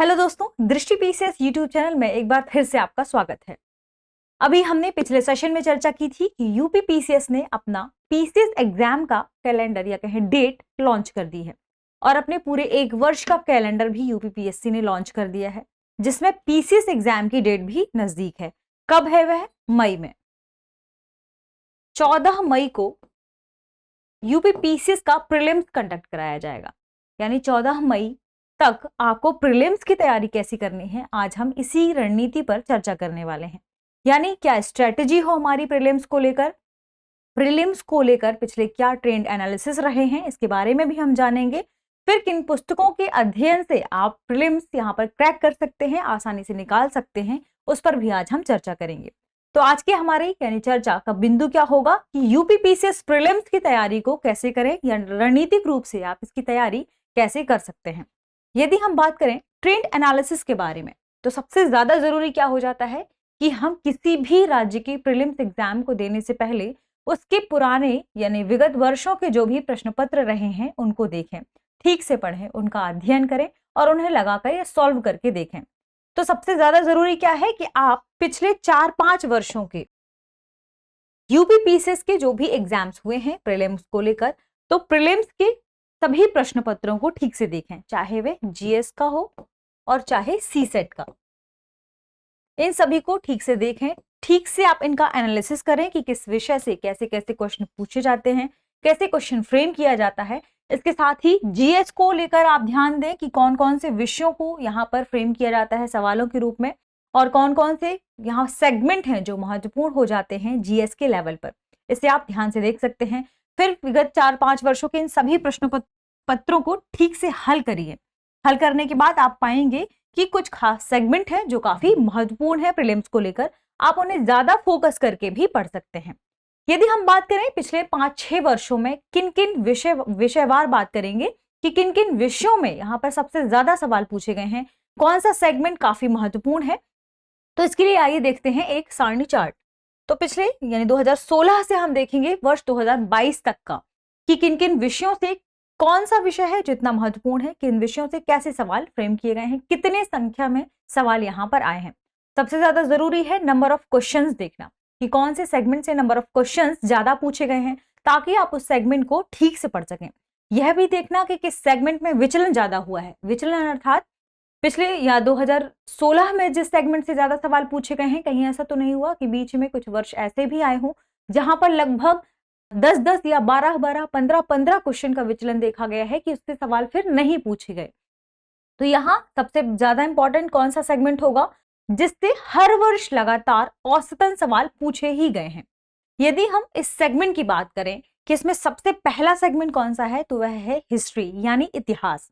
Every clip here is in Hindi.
हेलो दोस्तों, दृष्टि पीसीएस यूट्यूब चैनल में एक बार फिर से आपका स्वागत है। अभी हमने पिछले सेशन में चर्चा की थी कि यूपी पीसीएस ने अपना पीसीएस एग्जाम का कैलेंडर या कहें डेट लॉन्च कर दी है और अपने पूरे एक वर्ष का कैलेंडर भी यूपी पीएससी ने लॉन्च कर दिया है, जिसमें पीसीएस एग्जाम की डेट भी नजदीक है। कब है वह? मई में। 14 मई को यूपी पीसीएस का प्रीलिम्स कंडक्ट कराया जाएगा, यानी 14 मई तक आपको प्रीलिम्स की तैयारी कैसी करनी है, आज हम इसी रणनीति पर चर्चा करने वाले हैं। यानी क्या स्ट्रेटेजी हो हमारी प्रीलिम्स को लेकर पिछले क्या ट्रेंड एनालिसिस रहे हैं, इसके बारे में भी हम जानेंगे। फिर किन पुस्तकों के अध्ययन से आप प्रीलिम्स यहाँ पर क्रैक कर सकते हैं, आसानी से निकाल सकते हैं, उस पर भी आज हम चर्चा करेंगे। तो आज के हमारी यानी चर्चा का बिंदु क्या होगा कि यूपी पीसीएस प्रीलिम्स की तैयारी को कैसे करें या रणनीतिक रूप से आप इसकी तैयारी कैसे कर सकते हैं। यदि हम बात करें ट्रेंड एनालिसिस के बारे में, तो सबसे ज्यादा जरूरी क्या हो जाता है कि हम किसी भी राज्य की प्रीलिम्स एग्जाम को देने से पहले उसके पुराने यानी विगत वर्षों के जो भी प्रश्न पत्र रहे हैं उनको देखें, ठीक से पढ़ें, उनका अध्ययन करें और उन्हें लगाकर या सॉल्व करके देखें। तो सबसे ज्यादा जरूरी क्या है कि आप पिछले 4-5 वर्षों के यूपी पीसीएस के जो भी एग्जाम्स हुए हैं प्रीलिम्स को लेकर, तो प्रीलिम्स के सभी प्रश्न पत्रों को ठीक से देखें, चाहे वे जीएस का हो और चाहे सीसेट का। इन सभी को ठीक से देखें, ठीक से आप इनका एनालिसिस करें कि किस विषय से कैसे कैसे क्वेश्चन पूछे जाते हैं, कैसे क्वेश्चन फ्रेम किया जाता है। इसके साथ ही जीएस को लेकर आप ध्यान दें कि कौन कौन से विषयों को यहाँ पर फ्रेम किया जाता है सवालों के रूप में और कौन कौन से यहाँ सेगमेंट हैं जो महत्वपूर्ण हो जाते हैं जीएस के लेवल पर। इसे आप ध्यान से देख सकते हैं। फिर विगत 4-5 वर्षों के इन सभी प्रश्न पत्रों को ठीक से हल करिए। हल करने के बाद आप पाएंगे कि कुछ खास सेगमेंट है जो काफी महत्वपूर्ण है प्रीलिम्स को लेकर, आप उन्हें ज्यादा फोकस करके भी पढ़ सकते हैं। यदि हम बात करें पिछले 5-6 वर्षों में किन किन विषयवार बात करेंगे कि किन किन विषयों में यहाँ पर सबसे ज्यादा सवाल पूछे गए हैं, कौन सा सेगमेंट काफी महत्वपूर्ण है, तो इसके लिए आइए देखते हैं एक सारणी चार्ट। तो पिछले यानी 2016 से हम देखेंगे वर्ष 2022 तक का कि किन किन विषयों से कौन सा विषय है जितना महत्वपूर्ण है, किन विषयों से कैसे सवाल फ्रेम किए गए हैं, कितने संख्या में सवाल यहाँ पर आए हैं। सबसे ज्यादा जरूरी है नंबर ऑफ क्वेश्चंस देखना कि कौन से सेगमेंट से नंबर ऑफ क्वेश्चंस ज्यादा पूछे गए हैं, ताकि आप उस सेगमेंट को ठीक से पढ़ सकें। यह भी देखना कि किस सेगमेंट में विचलन ज्यादा हुआ है। विचलन अर्थात पिछले या 2016 में जिस सेगमेंट से ज्यादा सवाल पूछे गए हैं, कहीं ऐसा तो नहीं हुआ कि बीच में कुछ वर्ष ऐसे भी आए हों जहां पर लगभग 10-10 या 12-12, 15-15 क्वेश्चन का विचलन देखा गया है कि उससे सवाल फिर नहीं पूछे गए। तो यहाँ सबसे ज्यादा इंपॉर्टेंट कौन सा सेगमेंट होगा जिससे हर वर्ष लगातार औसतन सवाल पूछे ही गए हैं। यदि हम इस सेगमेंट की बात करें कि इसमें सबसे पहला सेगमेंट कौन सा है, तो वह है हिस्ट्री यानी इतिहास।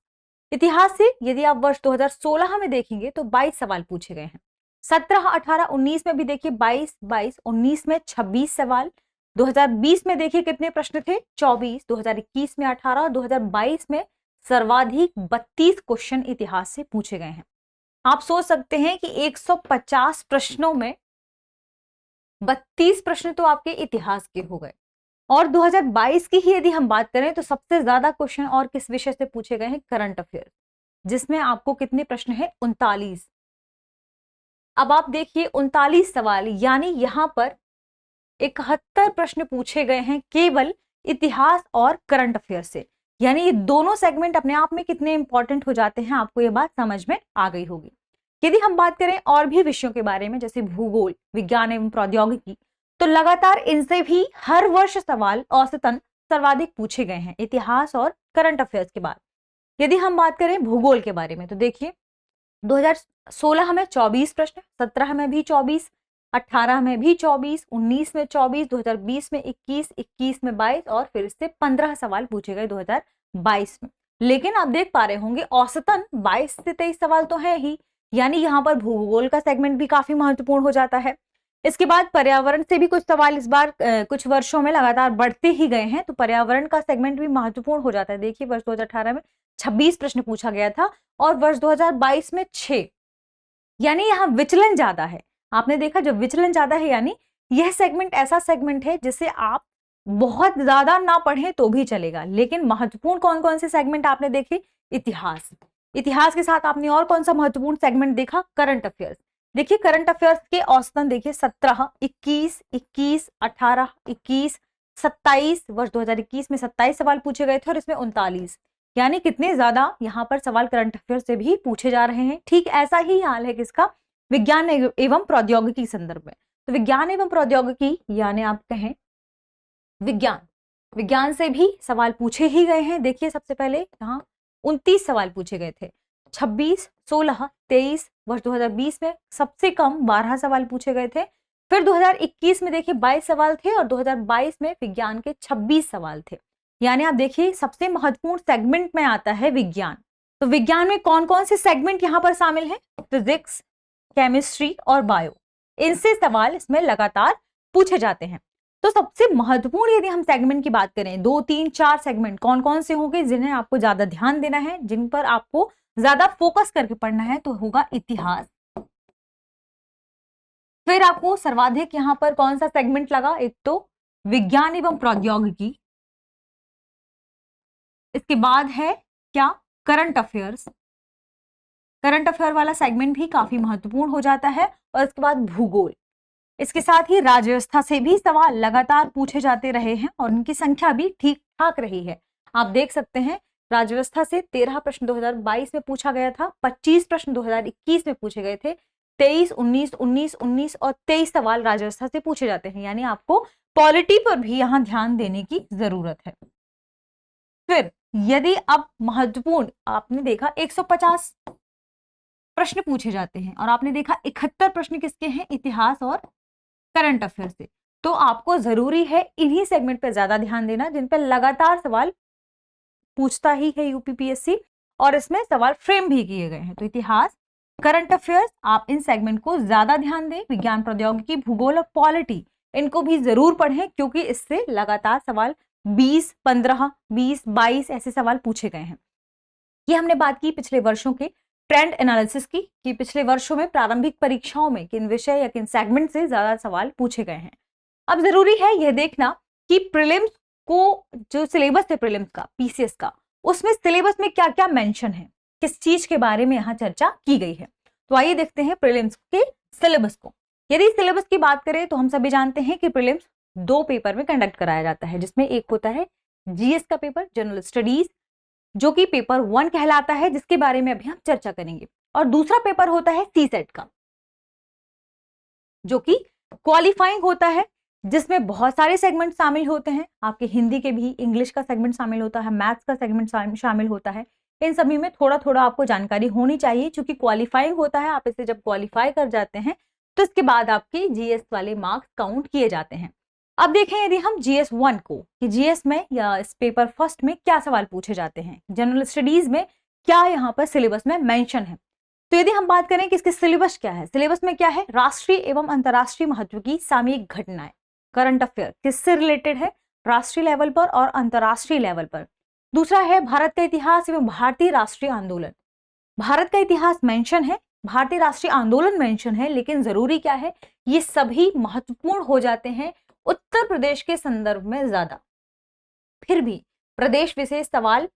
इतिहास से यदि आप वर्ष 2016 में देखेंगे तो 22 सवाल पूछे गए हैं। 17, 18, 19 में भी देखिए 22, 19 में 26 सवाल, 2020 में देखिए कितने प्रश्न थे 24, 2021 में 18 और 2022 में सर्वाधिक 32 क्वेश्चन इतिहास से पूछे गए हैं। आप सोच सकते हैं कि 150 प्रश्नों में 32 प्रश्न तो आपके इतिहास के हो गए। और 2022 की ही यदि हम बात करें तो सबसे ज्यादा क्वेश्चन और किस विषय से पूछे गए हैं, करंट अफेयर, जिसमें आपको कितने प्रश्न हैं 39। अब आप देखिए 39 सवाल यानी यहां पर 71 प्रश्न पूछे गए हैं केवल इतिहास और करंट अफेयर से। यानी ये दोनों सेगमेंट अपने आप में कितने इंपॉर्टेंट हो जाते हैं, आपको ये बात समझ में आ गई होगी। यदि हम बात करें और भी विषयों के बारे में जैसे भूगोल, विज्ञान एवं प्रौद्योगिकी, तो लगातार इनसे भी हर वर्ष सवाल औसतन सर्वाधिक पूछे गए हैं इतिहास और करंट अफेयर्स के बाद। यदि हम बात करें भूगोल के बारे में तो देखिए 2016 में 24 प्रश्न, 17 में भी 24, 18 में भी 24, 19 में 24, 2020 में 21, 21 में 22 और फिर इससे 15 सवाल पूछे गए 2022 में। लेकिन आप देख पा रहे होंगे औसतन 22 से 23 सवाल तो है ही, यानी यहाँ पर भूगोल का सेगमेंट भी काफी महत्वपूर्ण हो जाता है। इसके बाद पर्यावरण से भी कुछ सवाल इस बार कुछ वर्षों में लगातार बढ़ते ही गए हैं, तो पर्यावरण का सेगमेंट भी महत्वपूर्ण हो जाता है। देखिए वर्ष 2018 में 26 प्रश्न पूछा गया था और वर्ष 2022 में 6, यानी यहाँ विचलन ज्यादा है। आपने देखा जब विचलन ज्यादा है यानी यह सेगमेंट ऐसा सेगमेंट है जिसे आप बहुत ज्यादा ना पढ़ें तो भी चलेगा, लेकिन महत्वपूर्ण कौन कौन से सेगमेंट आपने देखे, इतिहास, इतिहास के साथ आपने और कौन सा महत्वपूर्ण सेगमेंट देखा? Current affairs. देखिए करंट अफेयर्स के औसतन देखिए 17, 21, 21, 18, 21, 27, वर्ष 2021 में 27 सवाल पूछे गए थे और इसमें 39, यानी कितने ज्यादा यहाँ पर सवाल करंट अफेयर्स से भी पूछे जा रहे हैं। ठीक ऐसा ही हाल है किसका? विज्ञान एवं प्रौद्योगिकी संदर्भ में। तो विज्ञान एवं प्रौद्योगिकी यानी आप कहें विज्ञान से भी सवाल पूछे ही गए हैं। देखिए सबसे पहले यहाँ 29 सवाल पूछे गए थे, 26, 16, 23, वर्ष 2020 में सबसे कम 12 सवाल पूछे गए थे। फिर 2021 में देखिए 22 सवाल थे और 2022 में विज्ञान के 26 सवाल थे। यानी आप देखिए सबसे महत्वपूर्ण सेगमेंट में आता है विज्ञान। तो विज्ञान में कौन कौन से सेगमेंट यहाँ पर शामिल हैं? फिजिक्स, केमिस्ट्री और बायो, इनसे सवाल इसमें लगातार पूछे जाते हैं। तो सबसे महत्वपूर्ण यदि हम सेगमेंट की बात करें, 2, 3, 4 सेगमेंट कौन कौन से होंगे जिन्हें आपको ज्यादा ध्यान देना है, जिन पर आपको ज्यादा फोकस करके पढ़ना है, तो होगा इतिहास। फिर आपको सर्वाधिक यहां पर कौन सा सेगमेंट लगा? एक तो विज्ञान एवं प्रौद्योगिकी, इसके बाद है क्या? Current affairs. करंट अफेयर वाला सेगमेंट भी काफी महत्वपूर्ण हो जाता है। और इसके बाद भूगोल। इसके साथ ही राज्य व्यवस्था से भी सवाल लगातार पूछे जाते रहे हैं और उनकी संख्या भी ठीक ठाक रही है। आप देख सकते हैं राज्य व्यवस्था से 13 प्रश्न 2022 में पूछा गया था, 25 प्रश्न 2021 में पूछे गए थे, 23, 19, 19, 19 और 23 सवाल राज्य व्यवस्था से पूछे जाते हैं। यानी आपको पॉलिटी पर भी यहाँ ध्यान देने की जरूरत है। फिर यदि अब महत्वपूर्ण आपने देखा 150 प्रश्न पूछे जाते हैं और आपने देखा 71 प्रश्न किसके हैं? इतिहास और करंट अफेयर से। तो आपको जरूरी है इन्हीं सेगमेंट पे ज्यादा ध्यान देना जिन पे लगातार सवाल पूछता ही है यूपीपीएससी और इसमें सवाल फ्रेम भी किए गए हैं। तो इतिहास, करंट अफेयर्स, आप इन सेगमेंट को ज्यादा ध्यान दें। विज्ञान प्रौद्योगिकी, भूगोल और पॉलिटी, इनको भी जरूर पढ़ें क्योंकि इससे लगातार सवाल 20, 15, 20, 22 ऐसे सवाल पूछे गए हैं। ये हमने बात की पिछले वर्षों के ट्रेंड एनालिसिस की कि पिछले वर्षों में प्रारंभिक परीक्षाओं में किन विषय या किन सेगमेंट से ज्यादा सवाल पूछे गए हैं। अब जरूरी है यह देखना कि प्रीलिम्स को जो सिलेबस है प्रीलिम्स का, पीसीएस का, उसमें सिलेबस में क्या क्या मेंशन है, किस चीज के बारे में यहाँ चर्चा की गई है। तो आइए देखते हैं प्रीलिम्स के सिलेबस को। यदि सिलेबस की बात करें तो हम सभी जानते हैं कि प्रीलिम्स 2 पेपर में कंडक्ट कराया जाता है, जिसमें एक होता है जीएस का पेपर, जनरल स्टडीज, जो कि पेपर 1 कहलाता है, जिसके बारे में अभी हम चर्चा करेंगे। और दूसरा पेपर होता है सीसेट का, जो कि क्वालिफाइंग होता है, जिसमें बहुत सारे सेगमेंट शामिल होते हैं। आपके हिंदी के भी, इंग्लिश का सेगमेंट शामिल होता है, मैथ्स का सेगमेंट शामिल होता है। इन सभी में थोड़ा थोड़ा आपको जानकारी होनी चाहिए, क्योंकि क्वालिफाइंग होता है। आप इसे जब क्वालिफाई कर जाते हैं तो इसके बाद आपके जीएस वाले मार्क्स काउंट किए जाते हैं। अब देखें यदि हम जीएस 1 को, कि जीएस में या इस पेपर फर्स्ट में क्या सवाल पूछे जाते हैं, जनरल स्टडीज में क्या यहाँ पर सिलेबस में मेंशन है। तो यदि हम बात करें कि इसके सिलेबस क्या है, सिलेबस में क्या है? राष्ट्रीय एवं अंतर्राष्ट्रीय महत्व की सामयिक घटनाएं, करंट अफेयर, किससे रिलेटेड है? राष्ट्रीय लेवल पर और अंतर्राष्ट्रीय लेवल पर। दूसरा है भारत का इतिहास एवं भारतीय राष्ट्रीय आंदोलन। भारत का इतिहास मेंशन है, भारतीय राष्ट्रीय आंदोलन मेंशन है, लेकिन जरूरी क्या है, ये सभी महत्वपूर्ण हो जाते हैं उत्तर प्रदेश के संदर्भ में ज्यादा। फिर भी प्रदेश विशेष सवाल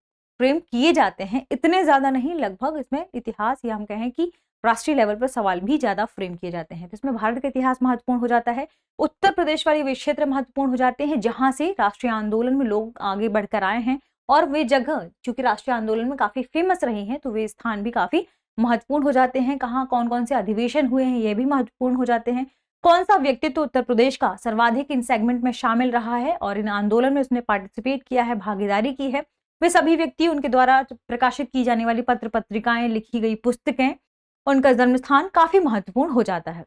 फ्रेम किए जाते हैं, इतने ज्यादा नहीं, लगभग इसमें इतिहास या हम कहें कि राष्ट्रीय लेवल पर सवाल भी ज्यादा फ्रेम किए जाते हैं। तो इसमें भारत का इतिहास महत्वपूर्ण हो जाता है, उत्तर प्रदेश वाले वे क्षेत्र महत्वपूर्ण हो जाते हैं जहां से राष्ट्रीय आंदोलन में लोग आगे बढ़कर आए हैं, और वे जगह चूंकि राष्ट्रीय आंदोलन में काफी फेमस रही हैं, तो वे स्थान भी काफी महत्वपूर्ण हो जाते हैं। कहाँ कौन कौन से अधिवेशन हुए हैं, ये भी महत्वपूर्ण हो जाते हैं। कौन सा व्यक्तित्व उत्तर प्रदेश का सर्वाधिक इन सेगमेंट में शामिल रहा है और इन आंदोलन में उसने पार्टिसिपेट किया है, भागीदारी की है, वे सभी व्यक्ति, उनके द्वारा प्रकाशित की जाने वाली पत्र पत्रिकाएं, लिखी गई पुस्तकें, उनका जन्म स्थान काफी महत्वपूर्ण हो जाता है।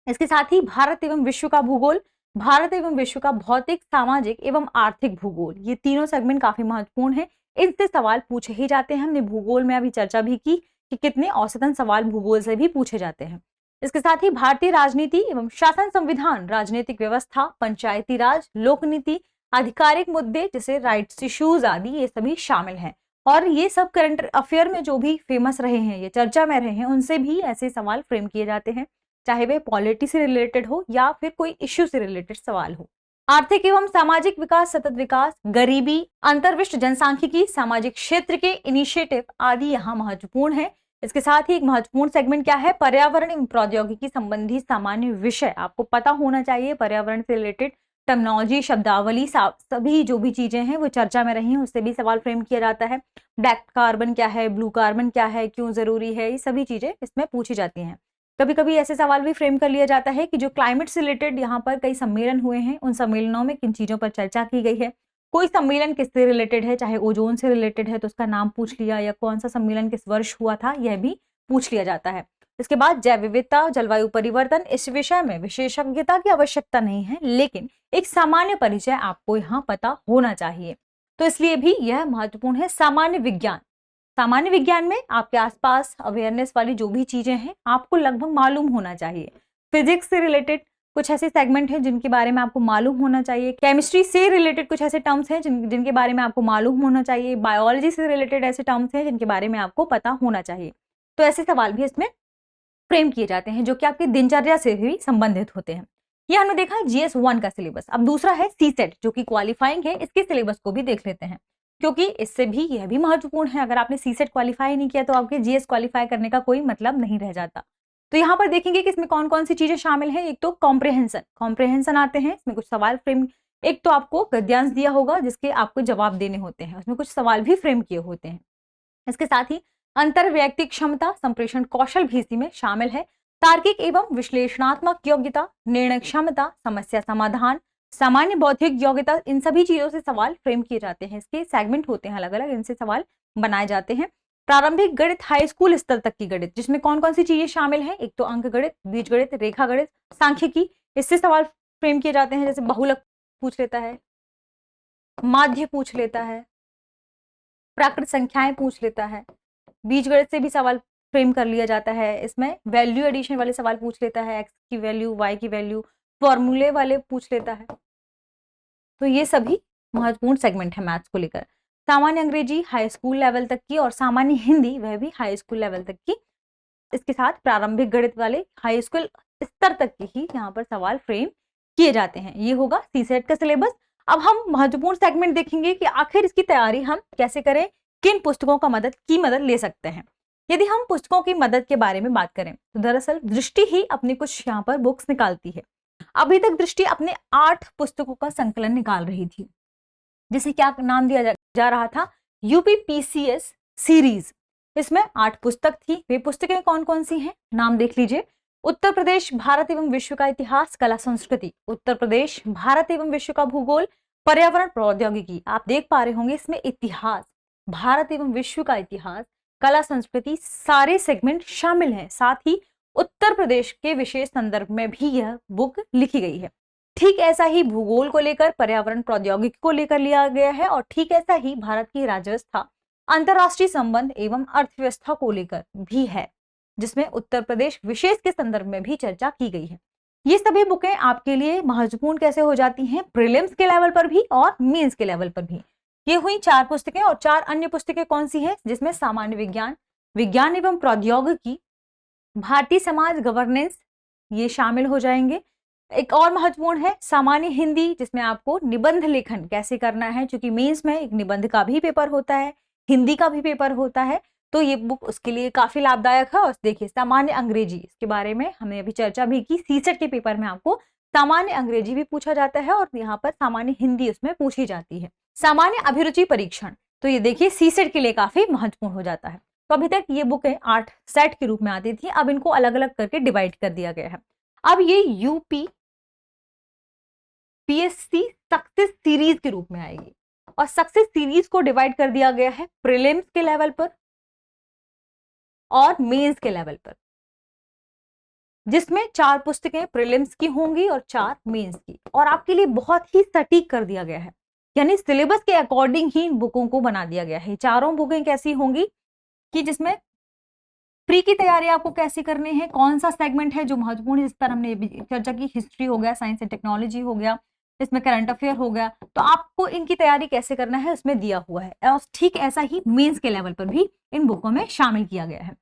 इसके साथ ही भारत एवं विश्व का भूगोल, भारत एवं विश्व का भौतिक, सामाजिक एवं आर्थिक भूगोल, ये तीनों सेगमेंट काफी महत्वपूर्ण है, इनसे सवाल पूछे ही जाते हैं। हमने भूगोल में अभी चर्चा भी की कि कितने औसतन सवाल भूगोल से भी पूछे जाते हैं। इसके साथ ही भारतीय राजनीति एवं शासन संविधान, राजनीतिक व्यवस्था, पंचायती राज, लोक नीति, आधिकारिक मुद्दे जैसे राइट्स इश्यूज आदि, ये सभी शामिल हैं। और ये सब करंट अफेयर में जो भी फेमस रहे हैं, ये चर्चा में रहे हैं, उनसे भी ऐसे सवाल फ्रेम किए जाते हैं, चाहे वे पॉलिटी से रिलेटेड हो या फिर कोई इश्यू से रिलेटेड सवाल हो। आर्थिक एवं सामाजिक विकास, सतत विकास, गरीबी, अंतर्विष्ट जनसांख्यिकी, सामाजिक क्षेत्र के इनिशिएटिव आदि यहाँ महत्वपूर्ण है। इसके साथ ही एक महत्वपूर्ण सेगमेंट क्या है, पर्यावरण एवं प्रौद्योगिकी संबंधी सामान्य विषय आपको पता होना चाहिए। पर्यावरण से रिलेटेड टर्मिनोलॉजी, शब्दावली, सभी जो भी चीजें हैं वो चर्चा में रही हैं, उससे भी सवाल फ्रेम किया जाता है। ब्लैक कार्बन क्या है, ब्लू कार्बन क्या है, क्यों जरूरी है, ये सभी चीजें इसमें पूछी जाती हैं। कभी कभी ऐसे सवाल भी फ्रेम कर लिया जाता है कि जो क्लाइमेट से रिलेटेड यहाँ पर कई सम्मेलन हुए हैं, उन सम्मेलनों में किन चीजों पर चर्चा की गई है। कोई सम्मेलन किससे रिलेटेड है, चाहे ओजोन से रिलेटेड है तो उसका नाम पूछ लिया, या कौन सा सम्मेलन किस वर्ष हुआ था यह भी पूछ लिया जाता है। इसके बाद जैव विविधता, जलवायु परिवर्तन, इस विषय में विशेषज्ञता की आवश्यकता नहीं है, लेकिन एक सामान्य परिचय आपको यहाँ पता होना चाहिए। तो इसलिए भी यह महत्वपूर्ण है। सामान्य विज्ञान, सामान्य विज्ञान में आपके आसपास अवेयरनेस वाली जो भी चीजें हैं आपको लगभग मालूम होना चाहिए। फिजिक्स से रिलेटेड कुछ ऐसे सेगमेंट हैं जिनके बारे में आपको मालूम होना चाहिए। केमिस्ट्री से रिलेटेड कुछ ऐसे टर्म्स हैं जिनके बारे में आपको मालूम होना चाहिए। बायोलॉजी से रिलेटेड ऐसे टर्म्स हैं जिनके बारे में आपको पता होना चाहिए। तो ऐसे सवाल भी इसमें फ्रेम किए जाते हैं जो कि आपकी दिनचर्या से भी संबंधित होते हैं। ये हमने देखा है GS1 का सिलेबस। अब दूसरा है सीसेट जो कि क्वालिफाइंग है, इसके सिलेबस को भी देख लेते हैं क्योंकि इससे भी यह भी महत्वपूर्ण है। अगर आपने सीसेट क्वालिफाई नहीं किया तो आपके GS क्वालिफाई करने का कोई मतलब नहीं रह जाता। तो यहाँ पर देखेंगे कि इसमें कौन कौन सी चीजें शामिल हैं। एक तो कॉम्प्रहेंशन आते हैं, इसमें कुछ सवाल फ्रेम, एक तो आपको गद्यांश दिया होगा जिसके आपको जवाब देने होते हैं, उसमें कुछ सवाल भी फ्रेम किए होते हैं। इसके साथ ही अंतर्वैयक्तिक क्षमता, संप्रेषण कौशल भी इसी में शामिल है। तार्किक एवं विश्लेषणात्मक योग्यता, निर्णय क्षमता, समस्या समाधान, सामान्य बौद्धिक योग्यता, इन सभी चीजों से सवाल फ्रेम किए जाते हैं। इसके सेगमेंट होते हैं अलग अलग, इनसे सवाल बनाए जाते हैं। प्रारंभिक गणित, हाई स्कूल स्तर तक की गणित, जिसमें कौन कौन सी चीजें शामिल हैं। एक तो अंक गणित, बीज गणित, रेखा गणित, सांख्यिकी, इससे सवाल फ्रेम किए जाते हैं। जैसे बहुलक पूछ लेता है, माध्य पूछ लेता है, प्राकृत संख्याएं पूछ लेता है, बीज गणित से भी सवाल फ्रेम कर लिया जाता है। इसमें वैल्यू एडिशन वाले सवाल पूछ लेता है, एक्स की वैल्यू, वाई की वैल्यू, फॉर्मूले वाले पूछ लेता है। तो ये सभी महत्वपूर्ण सेगमेंट है मैथ्स को लेकर। सामान्य अंग्रेजी हाई स्कूल लेवल तक की और सामान्य हिंदी वह भी हाई स्कूल लेवल तक की। इसके साथ प्रारंभिक गणित वाले हाई स्कूल स्तर तक के ही यहाँ पर सवाल फ्रेम किए जाते हैं। ये होगा सीसेट का सिलेबस। अब हम महत्वपूर्ण सेगमेंट देखेंगे कि आखिर इसकी तैयारी हम कैसे करें, किन पुस्तकों का मदद ले सकते हैं। यदि हम पुस्तकों की मदद के बारे में बात करें तो दरअसल दृष्टि ही अपनी कुछ यहाँ पर बुक्स निकालती है। अभी तक दृष्टि अपने 8 पुस्तकों का संकलन निकाल रही थी, जिसे क्या नाम दिया जा रहा था, UPPCS सीरीज। इसमें 8 पुस्तक थी। वे पुस्तकें कौन कौन सी हैं, नाम देख लीजिए। उत्तर प्रदेश, भारत एवं विश्व का इतिहास, कला संस्कृति, उत्तर प्रदेश, भारत एवं विश्व का भूगोल, पर्यावरण प्रौद्योगिकी। आप देख पा रहे होंगे इसमें इतिहास, भारत एवं विश्व का इतिहास, कला संस्कृति, सारे सेगमेंट शामिल हैं। साथ ही उत्तर प्रदेश के विशेष संदर्भ में भी यह बुक लिखी गई है। ठीक ऐसा ही भूगोल को लेकर, पर्यावरण प्रौद्योगिकी को लेकर लिया गया है और ठीक ऐसा ही भारत की राज्यव्यवस्था, अंतरराष्ट्रीय संबंध एवं अर्थव्यवस्था को लेकर भी है, जिसमें उत्तर प्रदेश विशेष के संदर्भ में भी चर्चा की गई है। ये सभी बुकें आपके लिए महत्वपूर्ण कैसे हो जाती हैं, प्रीलिम्स के लेवल पर भी और मेंस के लेवल पर भी। ये हुई 4 पुस्तकें और 4 अन्य पुस्तकें कौन सी हैं, जिसमें सामान्य विज्ञान, विज्ञान एवं प्रौद्योगिकी, भारतीय समाज, गवर्नेंस, ये शामिल हो जाएंगे। एक और महत्वपूर्ण है सामान्य हिंदी, जिसमें आपको निबंध लेखन कैसे करना है, क्योंकि मेंस में एक निबंध का भी पेपर होता है, हिंदी का भी पेपर होता है, तो ये बुक उसके लिए काफी लाभदायक है। और देखिए सामान्य अंग्रेजी, इसके बारे में हमने अभी चर्चा भी की। सीसेट के पेपर में आपको सामान्य अंग्रेजी भी पूछा जाता है और यहाँ पर सामान्य हिंदी उसमें पूछी जाती है। सामान्य अभिरुचि परीक्षण, तो ये देखिए सीसेट के लिए काफी महत्वपूर्ण हो जाता है। तो अभी तक ये बुकें 8 सेट के रूप में आती थी, अब इनको अलग अलग करके डिवाइड कर दिया गया है। अब ये UPPSC सक्सेस सीरीज के रूप में आएगी और सक्सेस सीरीज को डिवाइड कर दिया गया है प्रीलिम्स के लेवल पर और मेंस के लेवल पर, जिसमें 4 पुस्तकें प्रीलिम्स की होंगी और 4 मेंस की। और आपके लिए बहुत ही सटीक कर दिया गया है, यानी सिलेबस के अकॉर्डिंग ही इन बुकों को बना दिया गया है। चारों बुकें कैसी होंगी कि जिसमें प्री की तैयारी आपको कैसे करनी है, कौन सा सेगमेंट है जो महत्वपूर्ण, जिस पर हमने चर्चा की, हिस्ट्री हो गया, साइंस एंड टेक्नोलॉजी हो गया, इसमें करंट अफेयर हो गया, तो आपको इनकी तैयारी कैसे करना है उसमें दिया हुआ है। और ठीक ऐसा ही मेंस के लेवल पर भी इन बुकों में शामिल किया गया है।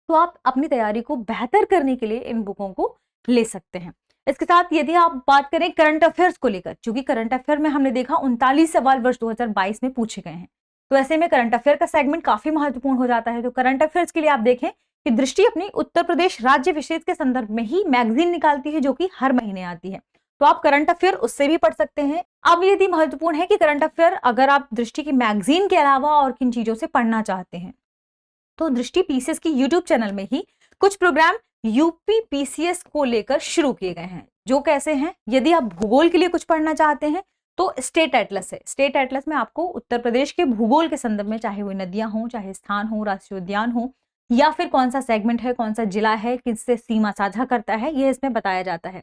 तो आप अपनी तैयारी को बेहतर करने के लिए इन बुकों को ले सकते हैं। इसके साथ यदि आप बात करें करंट अफेयर्स को लेकर, क्योंकि करंट अफेयर में हमने देखा 39 सवाल वर्ष 2022 में पूछे गए हैं, तो ऐसे में करंट अफेयर का सेगमेंट काफी महत्वपूर्ण हो जाता है। तो करंट अफेयर्स के लिए आप देखें कि दृष्टि अपनी उत्तर प्रदेश राज्य विशेष के संदर्भ में ही मैगजीन निकालती है, जो कि हर महीने आती है, तो आप करंट अफेयर उससे भी पढ़ सकते हैं। अब यदि महत्वपूर्ण है कि करंट अफेयर अगर आप दृष्टि की मैगजीन के अलावा और किन चीजों से पढ़ना चाहते हैं, तो दृष्टि पीसीएस की यूट्यूब चैनल में ही कुछ प्रोग्राम यूपी पीसीएस को लेकर शुरू किए गए हैं, जो कैसे हैं। यदि आप भूगोल के लिए कुछ पढ़ना चाहते हैं तो स्टेट एटलस है। स्टेट एटलस में आपको उत्तर प्रदेश के भूगोल के संदर्भ में, चाहे वो नदियां हो, चाहे स्थान हो, राष्ट्रीय उद्यान हो, या फिर कौन सा सेगमेंट है, कौन सा जिला है, किससे सीमा साझा करता है, यह इसमें बताया जाता है।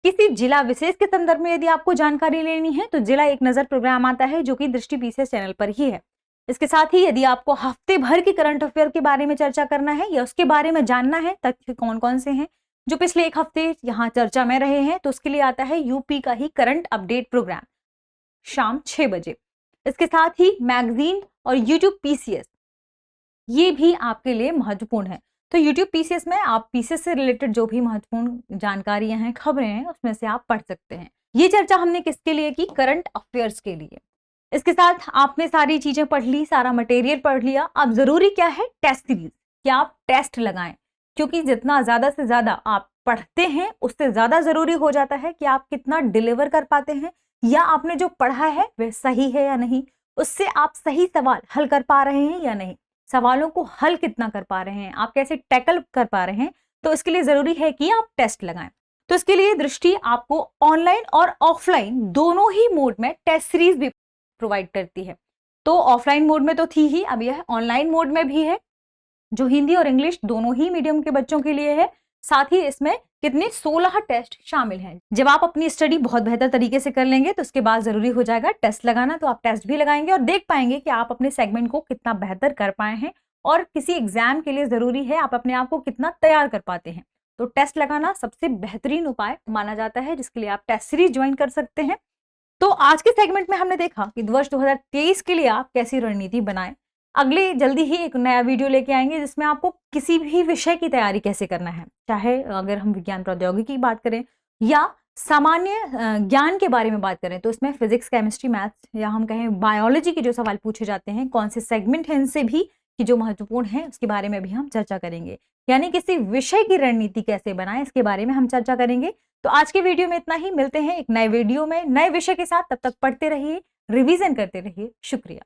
किसी जिला विशेष के संदर्भ में यदि आपको जानकारी लेनी है तो जिला एक नजर प्रोग्राम आता है, जो कि दृष्टि पीसीएस चैनल पर ही है। इसके साथ ही यदि आपको हफ्ते भर की करंट अफेयर के बारे में चर्चा करना है या उसके बारे में जानना है, तथ्य कौन कौन से हैं जो पिछले एक हफ्ते यहाँ चर्चा में रहे हैं, तो उसके लिए आता है यूपी का ही करंट अपडेट प्रोग्राम शाम 6 बजे। इसके साथ ही मैगजीन और यूट्यूब पीसीएस, ये भी आपके लिए महत्वपूर्ण है। तो यूट्यूब पीसीएस में आप पीसीएस से रिलेटेड जो भी महत्वपूर्ण जानकारियां हैं, खबरें हैं, उसमें से आप पढ़ सकते हैं। ये चर्चा हमने किसके लिए की? करंट अफेयर्स के लिए। इसके साथ आपने सारी चीजें पढ़ ली, सारा मटेरियल पढ़ लिया। अब जरूरी क्या है? टेस्ट सीरीज, कि आप टेस्ट लगाएं, क्योंकि जितना ज्यादा से ज्यादा आप पढ़ते हैं उससे ज्यादा जरूरी हो जाता है कि आप कितना डिलीवर कर पाते हैं, या आपने जो पढ़ा है वह सही है या नहीं, उससे आप सही सवाल हल कर पा रहे हैं या नहीं, सवालों को हल कितना कर पा रहे हैं, आप कैसे टैकल कर पा रहे हैं। तो इसके लिए जरूरी है कि आप टेस्ट लगाएं। तो इसके लिए दृष्टि आपको ऑनलाइन और ऑफलाइन दोनों ही मोड में टेस्ट सीरीज भी प्रोवाइड करती है। तो ऑफलाइन मोड में तो थी ही, अब यह ऑनलाइन मोड में भी है, जो हिंदी और इंग्लिश दोनों ही मीडियम के बच्चों के लिए है। साथ ही इसमें कितने 16 टेस्ट शामिल हैं। जब आप अपनी स्टडी बहुत बेहतर तरीके से कर लेंगे तो उसके बाद जरूरी हो जाएगा टेस्ट लगाना। तो आप टेस्ट भी लगाएंगे और देख पाएंगे कि आप अपने सेगमेंट को कितना बेहतर कर पाए हैं, और किसी एग्जाम के लिए जरूरी है आप अपने आप को कितना तैयार कर पाते हैं। तो टेस्ट लगाना सबसे बेहतरीन उपाय माना जाता है, जिसके लिए आप टेस्ट सीरीज ज्वाइन कर सकते हैं। तो आज के सेगमेंट में हमने देखा कि वर्ष 2023 के लिए आप कैसी रणनीति बनाएं। अगले जल्दी ही एक नया वीडियो लेके आएंगे, जिसमें आपको किसी भी विषय की तैयारी कैसे करना है, चाहे अगर हम विज्ञान प्रौद्योगिकी की बात करें या सामान्य ज्ञान के बारे में बात करें, तो इसमें फिजिक्स, केमिस्ट्री, मैथ्स, या हम कहें बायोलॉजी के जो सवाल पूछे जाते हैं, कौन से सेगमेंट हैं इनसे भी कि जो महत्वपूर्ण है, उसके बारे में भी हम चर्चा करेंगे। यानी किसी विषय की रणनीति कैसे बनाएं, इसके बारे में हम चर्चा करेंगे। तो आज के वीडियो में इतना ही। मिलते हैं एक नए वीडियो में नए विषय के साथ। तब तक पढ़ते रहिए, रिवीजन करते रहिए। शुक्रिया।